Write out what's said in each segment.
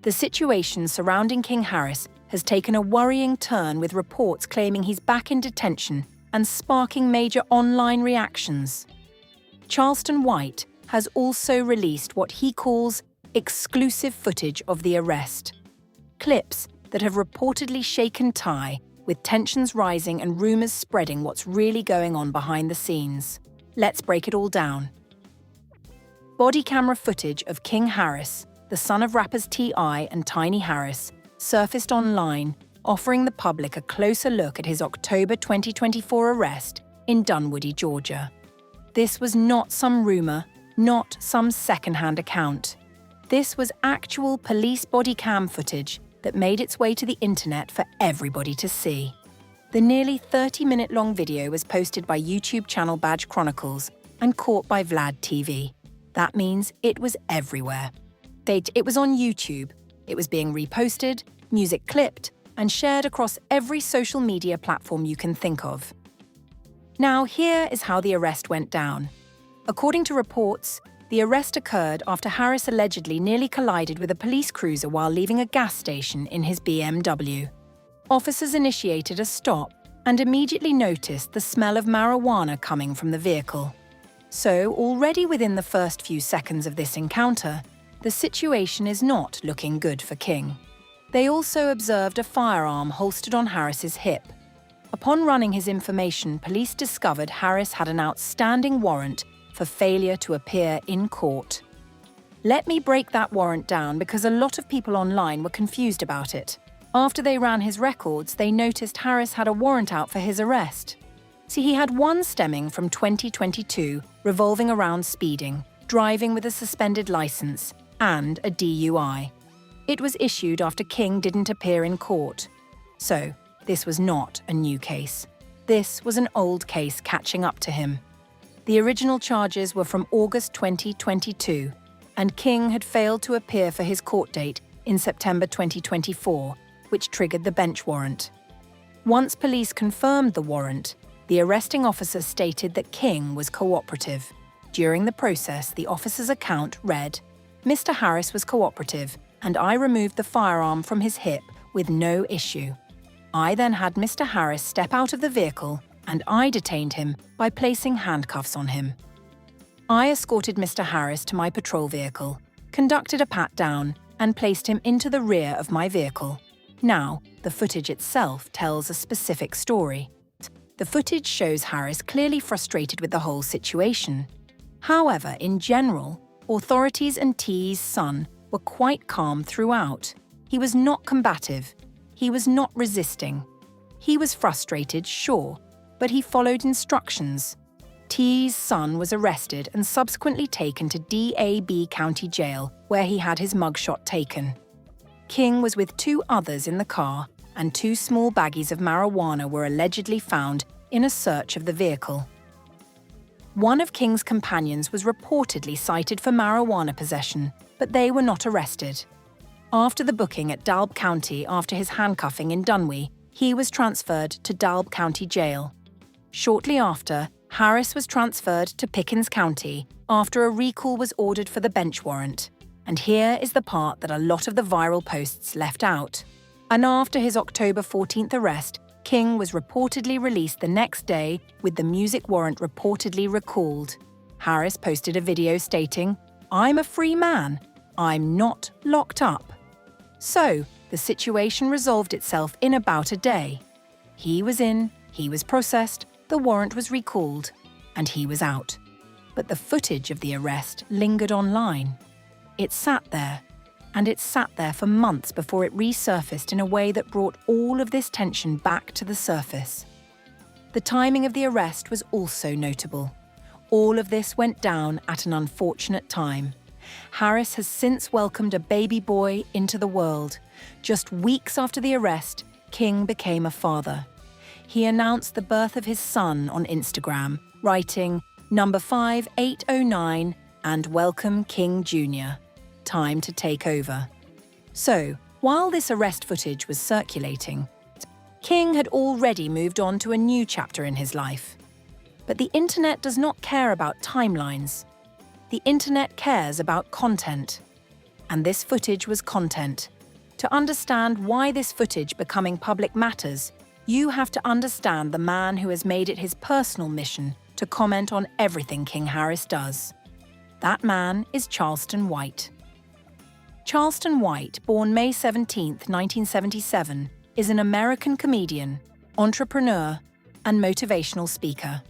The situation surrounding King Harris has taken a worrying turn, with reports claiming he's back in detention and sparking major online reactions. Charleston White has also released what he calls exclusive footage of the arrest. Clips that have reportedly shaken Ty, with tensions rising and rumours spreading what's really going on behind the scenes. Let's break it all down. Body camera footage of King Harris, the son of rappers T.I. and Tiny Harris, surfaced online, offering the public a closer look at his October 2024 arrest in Dunwoody, Georgia. This was not some rumour, not some second-hand account. This was actual police body cam footage that made its way to the internet for everybody to see. The nearly 30-minute-long video was posted by YouTube channel Badge Chronicles and caught by Vlad TV. That means it was everywhere. It was on YouTube, it was being reposted, music clipped, and shared across every social media platform you can think of. Now, here is how the arrest went down. According to reports, the arrest occurred after Harris allegedly nearly collided with a police cruiser while leaving a gas station in his BMW. Officers initiated a stop and immediately noticed the smell of marijuana coming from the vehicle. So, already within the first few seconds of this encounter, the situation is not looking good for King. They also observed a firearm holstered on Harris's hip. Upon running his information, police discovered Harris had an outstanding warrant for failure to appear in court. Let me break that warrant down, because a lot of people online were confused about it. After they ran his records, they noticed Harris had a warrant out for his arrest. See, he had one stemming from 2022 revolving around speeding, driving with a suspended license, and a DUI. It was issued after King didn't appear in court. So, this was not a new case. This was an old case catching up to him. The original charges were from August 2022, and King had failed to appear for his court date in September 2024, which triggered the bench warrant. Once police confirmed the warrant, the arresting officer stated that King was cooperative. During the process, the officer's account read, "Mr. Harris was cooperative, and I removed the firearm from his hip with no issue. I then had Mr. Harris step out of the vehicle, and I detained him by placing handcuffs on him. I escorted Mr. Harris to my patrol vehicle, conducted a pat-down, and placed him into the rear of my vehicle." Now, the footage itself tells a specific story. The footage shows Harris clearly frustrated with the whole situation. However, in general, authorities and T's son were quite calm throughout. He was not combative. He was not resisting. He was frustrated, sure, but he followed instructions. T's son was arrested and subsequently taken to DAB County Jail, where he had his mugshot taken. King was with two others in the car, and 2 small baggies of marijuana were allegedly found in a search of the vehicle. One of King's companions was reportedly cited for marijuana possession, but they were not arrested. After the booking at Dalb County after his handcuffing in Dunwoody, he was transferred to Dalb County Jail. Shortly after, Harris was transferred to Pickens County after a recall was ordered for the bench warrant. And here is the part that a lot of the viral posts left out. And after his October 14th arrest, King was reportedly released the next day with the music warrant reportedly recalled. Harris posted a video stating, "I'm a free man. I'm not locked up." So, the situation resolved itself in about a day. He was in, he was processed, the warrant was recalled, and he was out. But the footage of the arrest lingered online. It sat there, and it sat there for months before it resurfaced in a way that brought all of this tension back to the surface. The timing of the arrest was also notable. All of this went down at an unfortunate time. Harris has since welcomed a baby boy into the world. Just weeks after the arrest, King became a father. He announced the birth of his son on Instagram, writing, "Number 5809 and welcome King Jr. Time to take over." So, while this arrest footage was circulating, King had already moved on to a new chapter in his life. But the internet does not care about timelines. The internet cares about content. and this footage was content. To understand why this footage becoming public matters, you have to understand the man who has made it his personal mission to comment on everything King Harris does. That man is Charleston White. Charleston White, born May 17, 1977, is an American comedian, entrepreneur, and motivational speaker.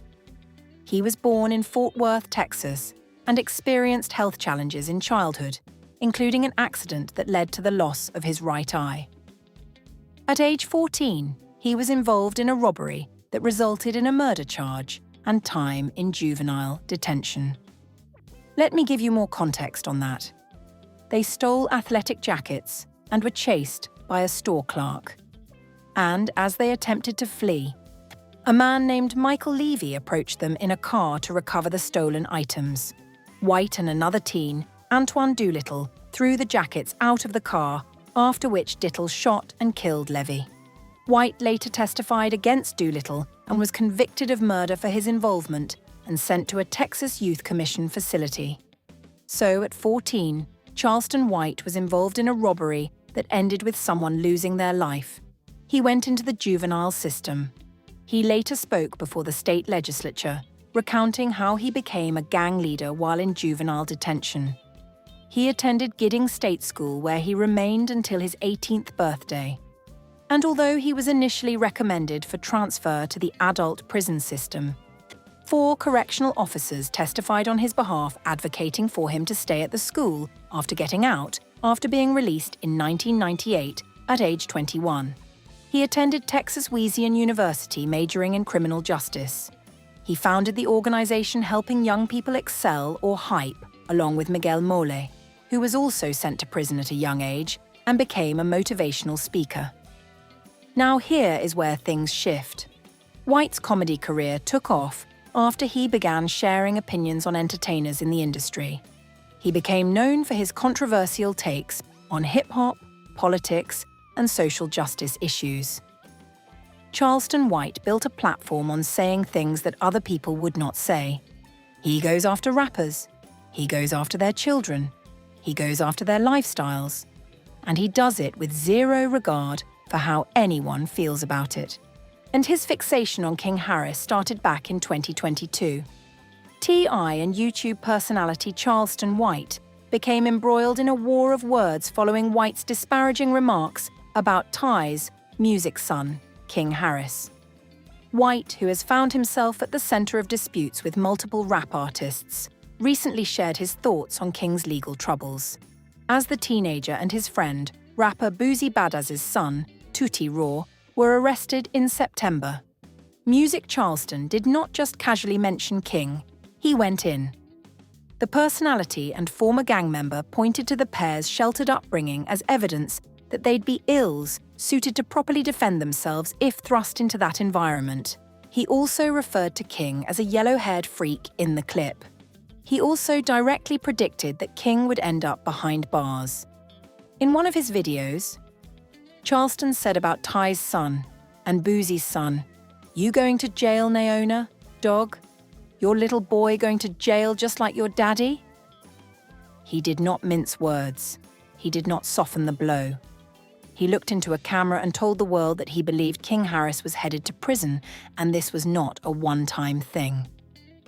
He was born in Fort Worth, Texas, and experienced health challenges in childhood, including an accident that led to the loss of his right eye. At age 14, he was involved in a robbery that resulted in a murder charge and time in juvenile detention. Let me give you more context on that. They stole athletic jackets and were chased by a store clerk. And as they attempted to flee, a man named Michael Levy approached them in a car to recover the stolen items. White and another teen, Antoine Doolittle, threw the jackets out of the car, after which Dittle shot and killed Levy. White later testified against Doolittle and was convicted of murder for his involvement and sent to a Texas Youth Commission facility. So, at 14, Charleston White was involved in a robbery that ended with someone losing their life. He went into the juvenile system. He later spoke before the state legislature, recounting how he became a gang leader while in juvenile detention. He attended Giddings State School, where he remained until his 18th birthday. And although he was initially recommended for transfer to the adult prison system, 4 correctional officers testified on his behalf, advocating for him to stay at the school after getting out after being released in 1998 at age 21. He attended Texas Wesleyan University, majoring in criminal justice. He founded the organization Helping Young People Excel, or HYPE, along with Miguel Mole, who was also sent to prison at a young age and became a motivational speaker. Now here is where things shift. White's comedy career took off after he began sharing opinions on entertainers in the industry. He became known for his controversial takes on hip-hop, politics, and social justice issues. Charleston White built a platform on saying things that other people would not say. He goes after rappers. He goes after their children. He goes after their lifestyles. And he does it with zero regard for how anyone feels about it. And his fixation on King Harris started back in 2022. T.I. and YouTube personality Charleston White became embroiled in a war of words following White's disparaging remarks about Ty's music son, King Harris. White, who has found himself at the center of disputes with multiple rap artists, recently shared his thoughts on King's legal troubles. As the teenager and his friend, rapper Boozy Badass's son, Tutti Raw, were arrested in September. Music Charleston did not just casually mention King, he went in. The personality and former gang member pointed to the pair's sheltered upbringing as evidence that they'd be ills suited to properly defend themselves if thrust into that environment. He also referred to King as a yellow-haired freak in the clip. He also directly predicted that King would end up behind bars. In one of his videos, Charleston said about Ty's son and Boozy's son, "You going to jail, Naona, dog? Your little boy going to jail just like your daddy?" He did not mince words. He did not soften the blow. He looked into a camera and told the world that he believed King Harris was headed to prison, and this was not a one-time thing.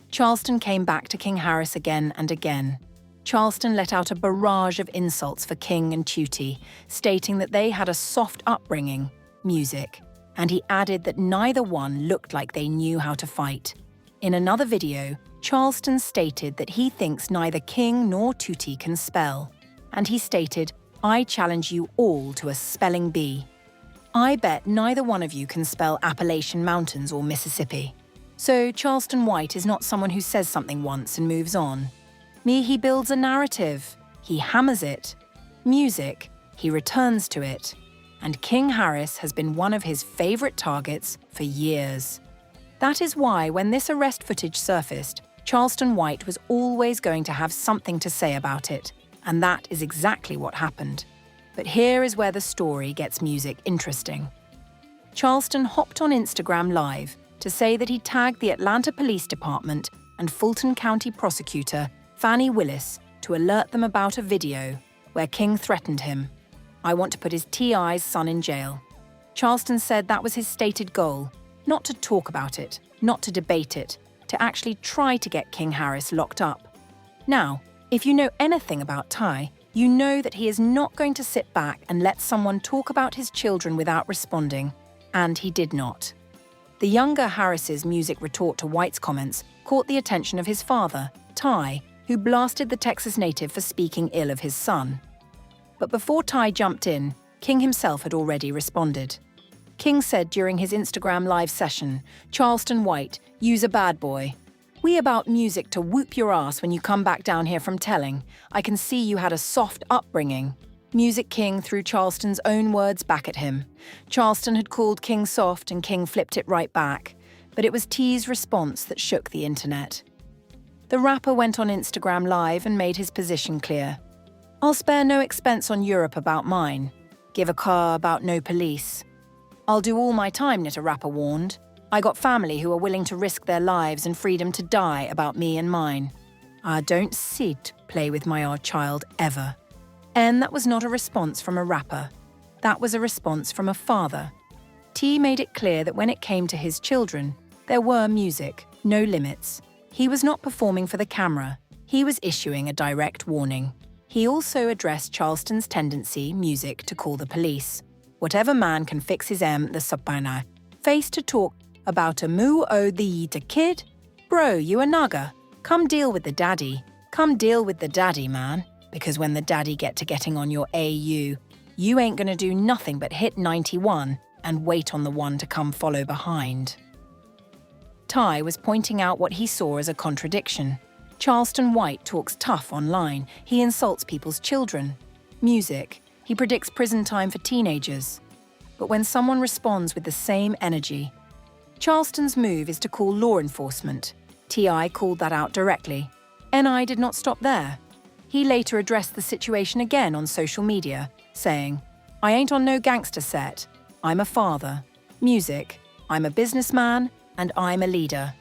Charleston came back to King Harris again and again. Charleston let out a barrage of insults for King and Tutti, stating that they had a soft upbringing, music, and he added that neither one looked like they knew how to fight. In another video, Charleston stated that he thinks neither King nor Tutti can spell, and he stated, "I challenge you all to a spelling bee. I bet neither one of you can spell Appalachian Mountains or Mississippi." So Charleston White is not someone who says something once and moves on. He builds a narrative. He hammers it. Music, he returns to it. And King Harris has been one of his favorite targets for years. That is why when this arrest footage surfaced, Charleston White was always going to have something to say about it. And that is exactly what happened. But here is where the story gets music interesting. Charleston hopped on Instagram Live to say that he tagged the Atlanta Police Department and Fulton County prosecutor Fannie Willis to alert them about a video where King threatened him. "I want to put his TI's son in jail." Charleston said that was his stated goal, not to talk about it, not to debate it, to actually try to get King Harris locked up. Now, if you know anything about Ty, you know that he is not going to sit back and let someone talk about his children without responding, and he did not. The younger Harris's music retort to White's comments caught the attention of his father, Ty, who blasted the Texas native for speaking ill of his son. But before Ty jumped in, King himself had already responded. King said during his Instagram live session, "Charleston White, you's a bad boy. We about music to whoop your ass when you come back down here from telling. I can see you had a soft upbringing." Music King threw Charleston's own words back at him. Charleston had called King soft and King flipped it right back, but it was T's response that shook the internet. The rapper went on Instagram Live and made his position clear. "I'll spare no expense on Europe about mine. Give a car about no police. I'll do all my time," Nitta rapper warned. "I got family who are willing to risk their lives and freedom to die about me and mine. I don't sit play with my odd child ever." And that was not a response from a rapper. That was a response from a father. T made it clear that when it came to his children, there were music, no limits. He was not performing for the camera. He was issuing a direct warning. He also addressed Charleston's tendency, music, to call the police. Whatever man can fix his the sapana, face to talk about a moo o the to kid? Bro, you a nugger. Come deal with the daddy. Come deal with the daddy, man. Because when the daddy get to getting on your AU, you ain't gonna do nothing but hit 91 and wait on the one to come follow behind. Ty was pointing out what he saw as a contradiction. Charleston White talks tough online. He insults people's children. Music. He predicts prison time for teenagers. But when someone responds with the same energy, Charleston's move is to call law enforcement. T.I. called that out directly. N.I. did not stop there. He later addressed the situation again on social media, saying, "I ain't on no gangster set. I'm a father. Music. I'm a businessman, and I'm a leader.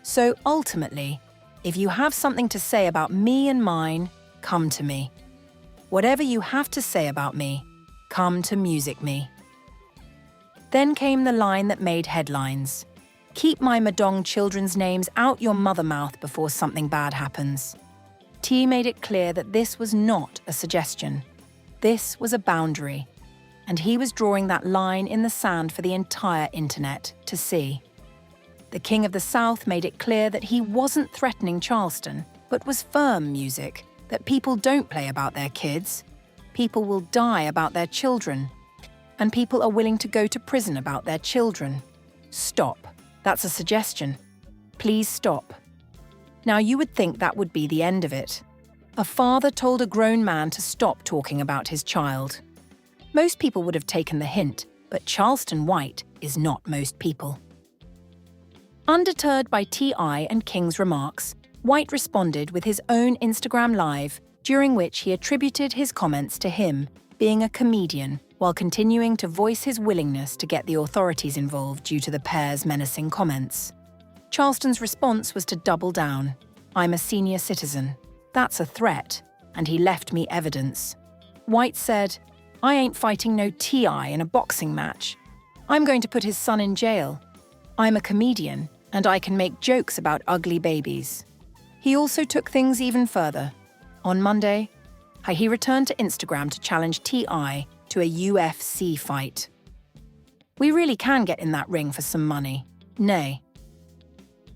So ultimately, if you have something to say about me and mine, come to me. Whatever you have to say about me, come to Music Me." Then came the line that made headlines. "Keep my Madong children's names out your mother mouth before something bad happens." T made it clear that this was not a suggestion. This was a boundary, and he was drawing that line in the sand for the entire internet to see. The King of the South made it clear that he wasn't threatening Charleston, but was firm music, that people don't play about their kids. People will die about their children, and people are willing to go to prison about their children. Stop. That's a suggestion. Please stop. Now, you would think that would be the end of it. A father told a grown man to stop talking about his child. Most people would have taken the hint, but Charleston White is not most people. Undeterred by T.I. and King's remarks, White responded with his own Instagram Live, during which he attributed his comments to him being a comedian, while continuing to voice his willingness to get the authorities involved due to the pair's menacing comments. Charleston's response was to double down. "I'm a senior citizen. That's a threat, and he left me evidence." White said, "I ain't fighting no T.I. in a boxing match. I'm going to put his son in jail. I'm a comedian, and I can make jokes about ugly babies." He also took things even further. On Monday, he returned to Instagram to challenge T.I. to a UFC fight. "We really can get in that ring for some money. Nay."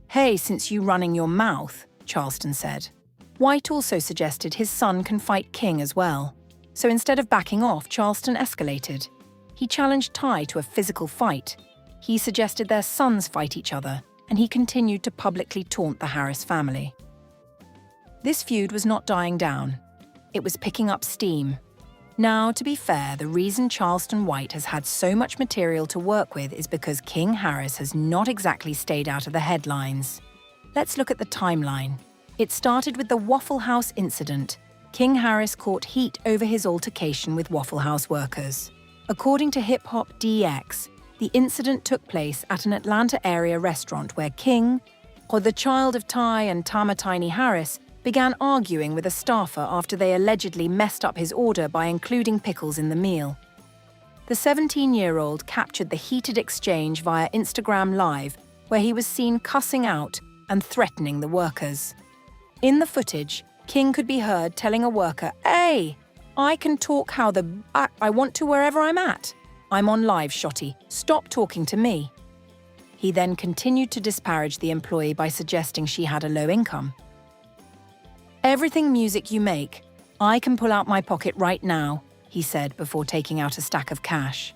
"Hey, since you running your mouth," Charleston said. White also suggested his son can fight King as well. So instead of backing off, Charleston escalated. He challenged Ty to a physical fight. He suggested their sons fight each other, and he continued to publicly taunt the Harris family. This feud was not dying down. It was picking up steam. Now, to be fair, the reason Charleston White has had so much material to work with is because King Harris has not exactly stayed out of the headlines. Let's look at the timeline. It started with the Waffle House incident. King Harris caught heat over his altercation with Waffle House workers. According to Hip Hop DX, the incident took place at an Atlanta area restaurant where King, or the child of Ty and Tamatini Harris, began arguing with a staffer after they allegedly messed up his order by including pickles in the meal. The 17-year-old captured the heated exchange via Instagram Live, where he was seen cussing out and threatening the workers. In the footage, King could be heard telling a worker, "Hey, I can talk how I want to wherever I'm at. I'm on live, shotty. Stop talking to me." He then continued to disparage the employee by suggesting she had a low income. "Everything music you make, I can pull out my pocket right now," he said before taking out a stack of cash.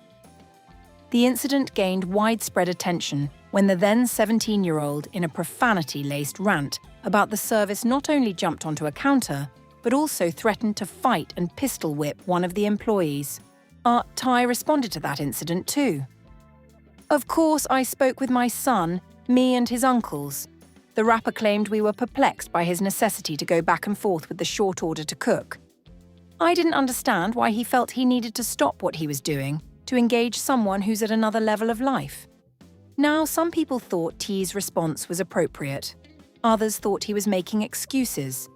The incident gained widespread attention when the then 17-year-old, in a profanity-laced rant about the service, not only jumped onto a counter, but also threatened to fight and pistol whip one of the employees. Ty responded to that incident too. "Of course, I spoke with my son, me and his uncles." The rapper claimed we were perplexed by his necessity to go back and forth with the short order to cook. "I didn't understand why he felt he needed to stop what he was doing to engage someone who's at another level of life." Now, some people thought T's response was appropriate. Others thought he was making excuses.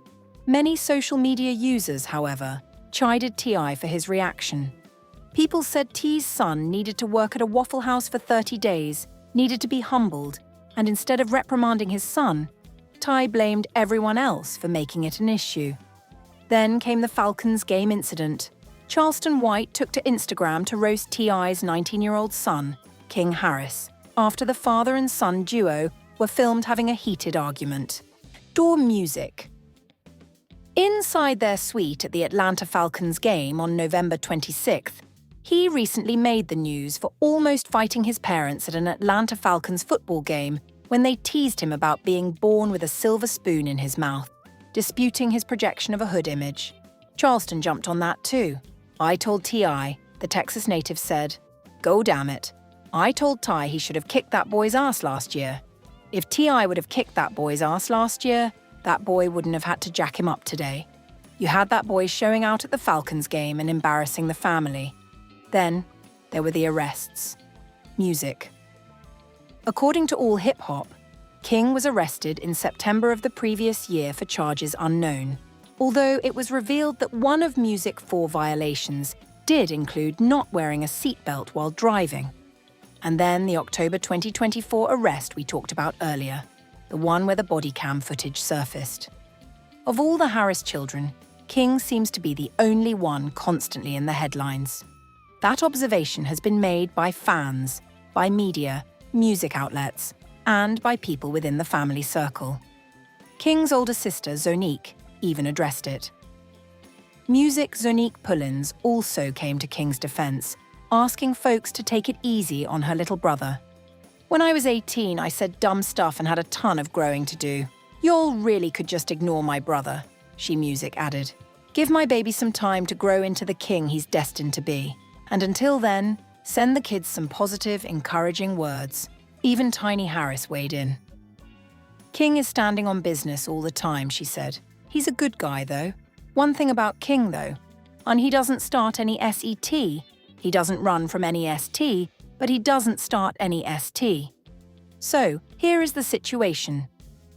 Many social media users, however, chided T.I. for his reaction. People said T's son needed to work at a Waffle House for 30 days, needed to be humbled, and instead of reprimanding his son, Ty blamed everyone else for making it an issue. Then came the Falcons game incident. Charleston White took to Instagram to roast T.I.'s 19-year-old son, King Harris, after the father and son duo were filmed having a heated argument. Door music. Inside their suite at the Atlanta Falcons game on November 26th, he recently made the news for almost fighting his parents at an Atlanta Falcons football game when they teased him about being born with a silver spoon in his mouth, disputing his projection of a hood image. Charleston jumped on that too. "I told T.I., the Texas native said, "Go damn it. I told Ty he should have kicked that boy's ass last year. If T.I. would have kicked that boy's ass last year, that boy wouldn't have had to jack him up today. You had that boy showing out at the Falcons game and embarrassing the family. Then, there were the arrests. Music." According to All Hip Hop, King was arrested in September of the previous year for charges unknown, although it was revealed that one of Music 4 violations did include not wearing a seatbelt while driving. And then the October 2024 arrest we talked about earlier, the one where the body cam footage surfaced. Of all the Harris children, King seems to be the only one constantly in the headlines. That observation has been made by fans, by media, music outlets, and by people within the family circle. King's older sister, Zonique, even addressed it. Music Zonique Pullins also came to King's defense, asking folks to take it easy on her little brother. "When I was 18, I said dumb stuff and had a ton of growing to do. Y'all really could just ignore my brother," she Music added. "Give my baby some time to grow into the king he's destined to be. And until then, send the kids some positive, encouraging words." Even Tiny Harris weighed in. "King is standing on business all the time," she said. "He's a good guy, though. One thing about King, though, and he doesn't start any SET. He doesn't run from any ST, but he doesn't start any ST. So, here is the situation.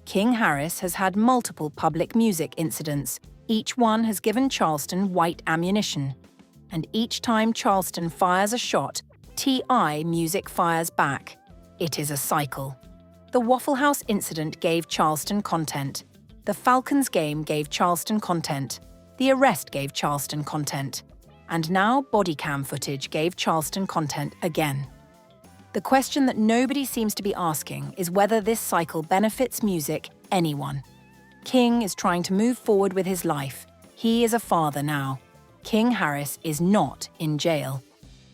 King Harris has had multiple public music incidents. Each one has given Charleston white ammunition. And each time Charleston fires a shot, T.I. Music fires back. It is a cycle. The Waffle House incident gave Charleston content. The Falcons game gave Charleston content. The arrest gave Charleston content. And now body cam footage gave Charleston content again. The question that nobody seems to be asking is whether this cycle benefits music, anyone. King is trying to move forward with his life. He is a father now. King Harris is not in jail.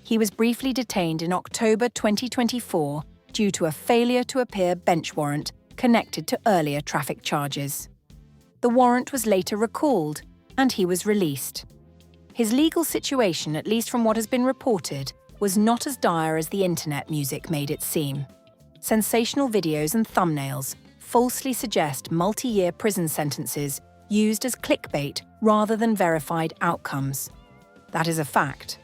He was briefly detained in October 2024 due to a failure to appear bench warrant connected to earlier traffic charges. The warrant was later recalled, and he was released. His legal situation, at least from what has been reported, was not as dire as the internet music made it seem. Sensational videos and thumbnails falsely suggest multi-year prison sentences used as clickbait rather than verified outcomes. That is a fact.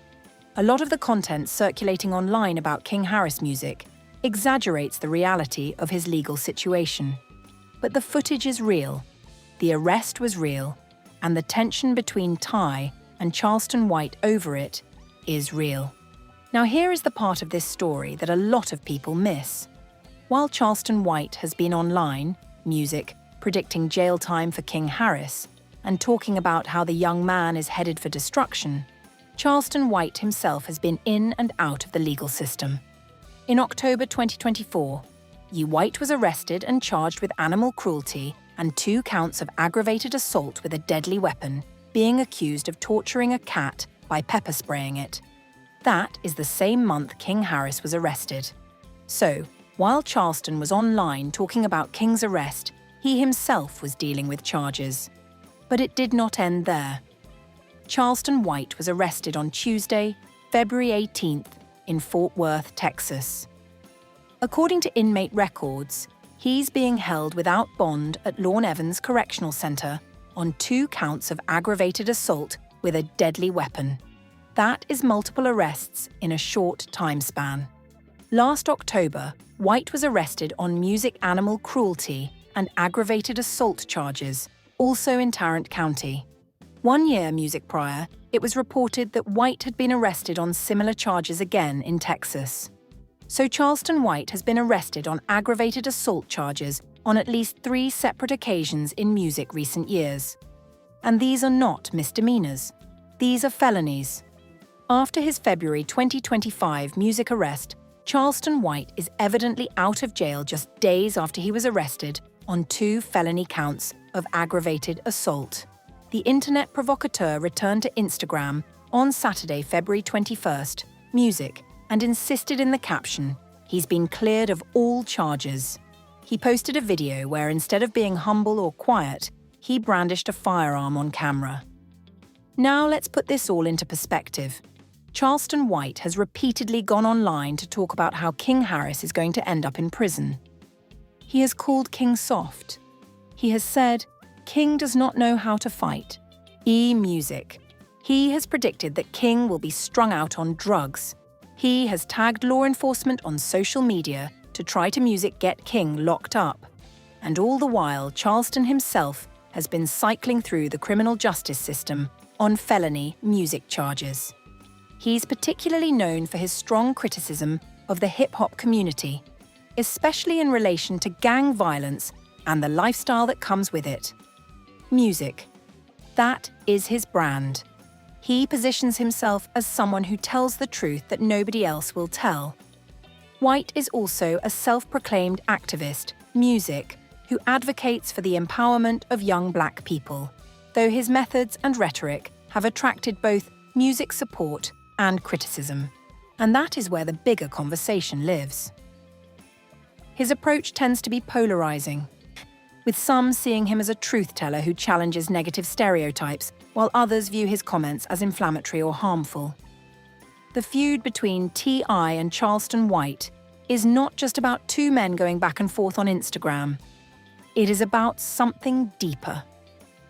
A lot of the content circulating online about King Harris music exaggerates the reality of his legal situation. But the footage is real. The arrest was real, and the tension between Ty and Charleston White over it is real. Now here is the part of this story that a lot of people miss. While Charleston White has been online, music, predicting jail time for King Harris, and talking about how the young man is headed for destruction, Charleston White himself has been in and out of the legal system. In October 2024, White was arrested and charged with animal cruelty and 2 counts of aggravated assault with a deadly weapon, being accused of torturing a cat by pepper spraying it. That is the same month King Harris was arrested. So, while Charleston was online talking about King's arrest, he himself was dealing with charges. But it did not end there. Charleston White was arrested on Tuesday, February 18th, in Fort Worth, Texas. According to inmate records, he's being held without bond at Lorne Evans Correctional Center on 2 counts of aggravated assault with a deadly weapon. That is multiple arrests in a short time span. Last October, White was arrested on music animal cruelty and aggravated assault charges, also in Tarrant County. 1 year music prior, it was reported that White had been arrested on similar charges again in Texas. So Charleston White has been arrested on aggravated assault charges on at least 3 separate occasions in music recent years. And these are not misdemeanors. These are felonies. After his February 2025 music arrest, Charleston White is evidently out of jail just days after he was arrested on 2 felony counts of aggravated assault. The internet provocateur returned to Instagram on Saturday, February 21st, music, and insisted in the caption, he's been cleared of all charges. He posted a video where instead of being humble or quiet, he brandished a firearm on camera. Now let's put this all into perspective. Charleston White has repeatedly gone online to talk about how King Harris is going to end up in prison. He has called King soft. He has said, King does not know how to fight. Music. He has predicted that King will be strung out on drugs. He has tagged law enforcement on social media to try to music get King locked up. And all the while, Charleston himself has been cycling through the criminal justice system on felony music charges. He's particularly known for his strong criticism of the hip-hop community, especially in relation to gang violence and the lifestyle that comes with it. Music. That is his brand. He positions himself as someone who tells the truth that nobody else will tell. White is also a self-proclaimed activist, music, who advocates for the empowerment of young black people, though his methods and rhetoric have attracted both music support and criticism. And that is where the bigger conversation lives. His approach tends to be polarizing, with some seeing him as a truth-teller who challenges negative stereotypes, while others view his comments as inflammatory or harmful. The feud between T.I. and Charleston White is not just about 2 men going back and forth on Instagram. It is about something deeper.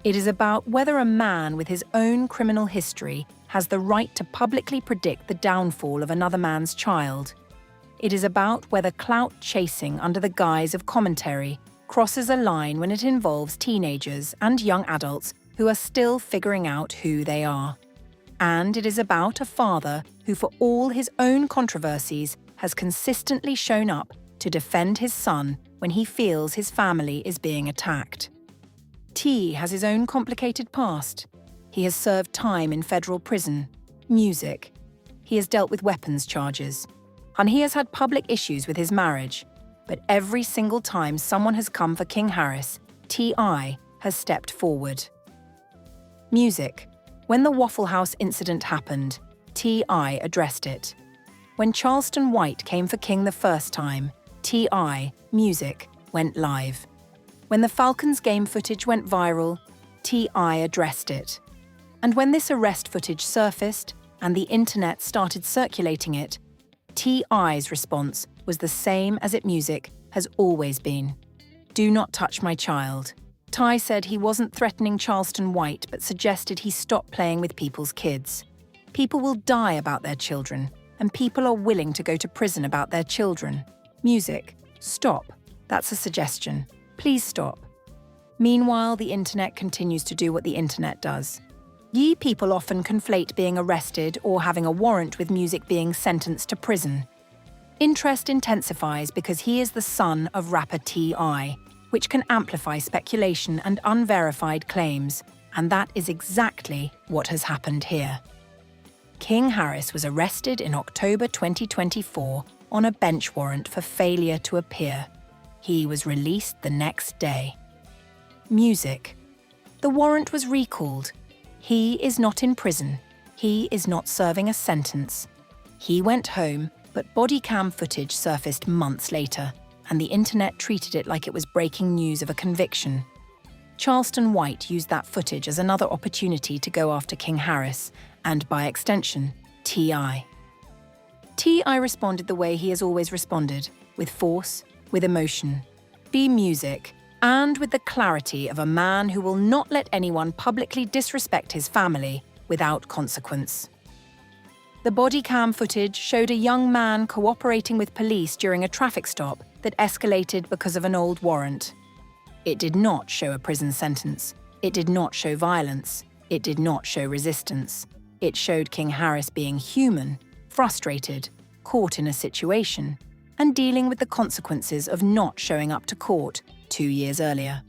It is about whether a man with his own criminal history has the right to publicly predict the downfall of another man's child. It is about whether clout chasing under the guise of commentary crosses a line when it involves teenagers and young adults who are still figuring out who they are. And it is about a father who, for all his own controversies, has consistently shown up to defend his son when he feels his family is being attacked. T has his own complicated past. He has served time in federal prison, music. He has dealt with weapons charges. And he has had public issues with his marriage. But every single time someone has come for King Harris, T.I. has stepped forward. Music. When the Waffle House incident happened, T.I. addressed it. When Charleston White came for King the first time, T.I. music went live. When the Falcons game footage went viral, T.I. addressed it. And when this arrest footage surfaced and the internet started circulating it, T.I.'s response was the same as it music has always been. Do not touch my child. Ty said he wasn't threatening Charleston White but suggested he stop playing with people's kids. People will die about their children, and people are willing to go to prison about their children. Music, stop. That's a suggestion. Please stop. Meanwhile, the internet continues to do what the internet does. Ye people often conflate being arrested or having a warrant with music being sentenced to prison. Interest intensifies because he is the son of rapper T.I., which can amplify speculation and unverified claims, and that is exactly what has happened here. King Harris was arrested in October 2024 on a bench warrant for failure to appear. He was released the next day. Music. The warrant was recalled. He is not in prison. He is not serving a sentence. He went home, but body cam footage surfaced months later, and the internet treated it like it was breaking news of a conviction. Charleston White used that footage as another opportunity to go after King Harris, and by extension, T.I. T.I. responded the way he has always responded, with force, with emotion, be music, and with the clarity of a man who will not let anyone publicly disrespect his family without consequence. The body cam footage showed a young man cooperating with police during a traffic stop that escalated because of an old warrant. It did not show a prison sentence. It did not show violence. It did not show resistance. It showed King Harris being human, frustrated, caught in a situation, and dealing with the consequences of not showing up to court 2 years earlier.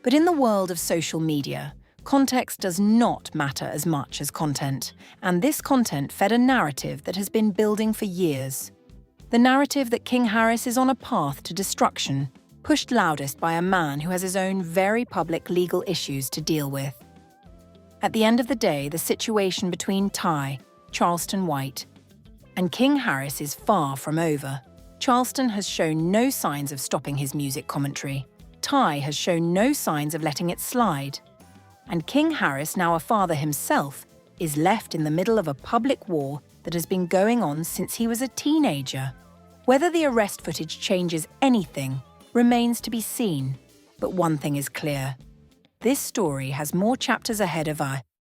But in the world of social media, context does not matter as much as content, and this content fed a narrative that has been building for years. The narrative that King Harris is on a path to destruction, pushed loudest by a man who has his own very public legal issues to deal with. At the end of the day, the situation between Ty, Charleston White, and King Harris is far from over. Charleston has shown no signs of stopping his music commentary. Ty has shown no signs of letting it slide. And King Harris, now a father himself, is left in the middle of a public war that has been going on since he was a teenager. Whether the arrest footage changes anything remains to be seen, but one thing is clear. This story has more chapters ahead of us